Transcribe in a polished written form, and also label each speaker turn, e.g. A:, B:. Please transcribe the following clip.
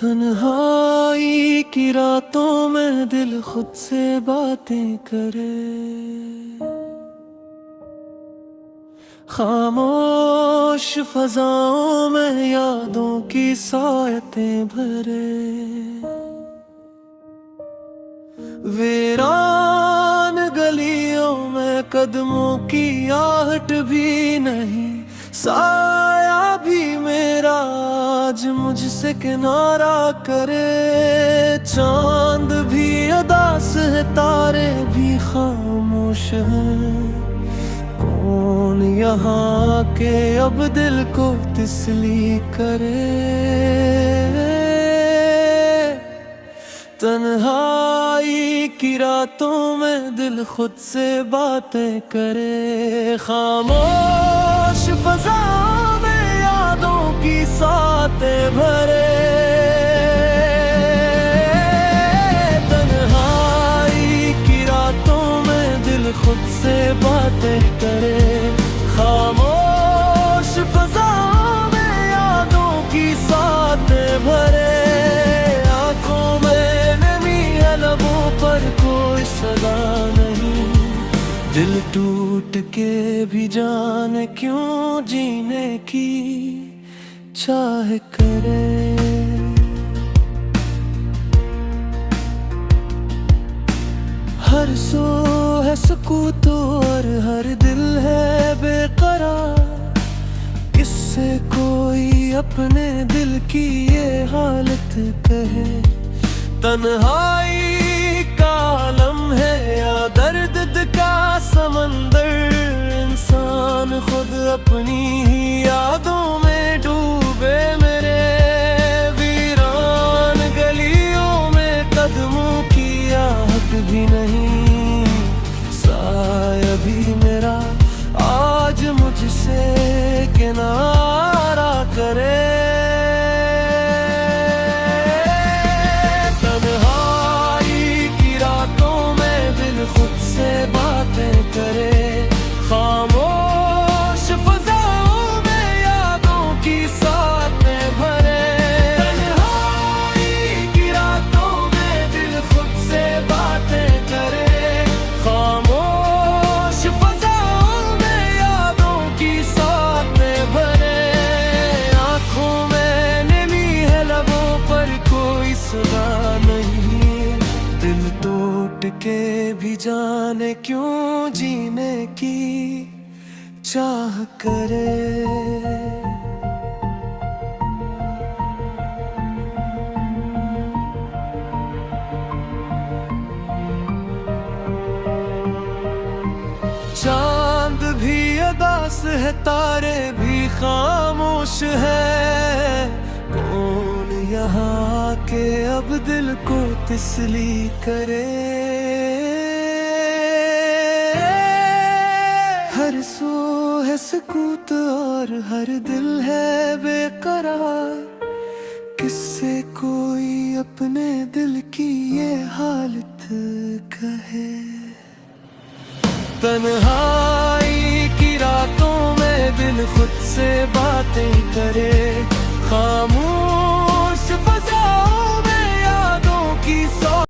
A: तन्हाई की रातों में दिल खुद से बातें करे, खामोश फजाओं में यादों की सायतें भरे। वीरान गलियों में कदमों की आहट भी नहीं, साया भी मेरा आज मुझसे किनारा करे। चांद भी उदास है, तारे भी खामोश हैं, कौन यहाँ के अब दिल को तसली करे। तन्हाई की रातों में दिल खुद से बातें करे, खामोश फज़ाओं में यादों की सातें भरे। तन्हाई की रातों में दिल खुद से बातें करे, खामोश फज़ाओं में यादों की सातें भरे। कोई सदा नहीं, दिल टूट के भी जाने क्यों जीने की चाह करे। हर सो है सुकूत और हर दिल है बेकरार, किससे कोई अपने दिल की ये हालत कहे। तन्हाई का आलम है या दर्द का समंदर, इंसान खुद अपनी ही यादों में डूबे मेरे। वीरान गलियों में कदमों की आहट भी नहीं, साया भी मेरा आज मुझसे किनारा करे। खुद से बातें करे, खामोश फज़ाओं में यादों की सातें भरे। तन्हाई की रातों में दिल खुद से बातें करे, खामोश फज़ाओं में यादों की सातें भरे। आँखों में नमी है, लबों पर कोई सदा नहीं, दिल टूट के भी जाने क्यों जीने की चाह करे। चांद भी उदास है, तारे भी खामोश है, कौन यहाँ के अब दिल को तसली करे। हर सो है सुकूत और हर दिल है बेकरार, किससे कोई अपने दिल की ये हालत कहे। तन्हाई की रातों में दिल खुद से बातें करे,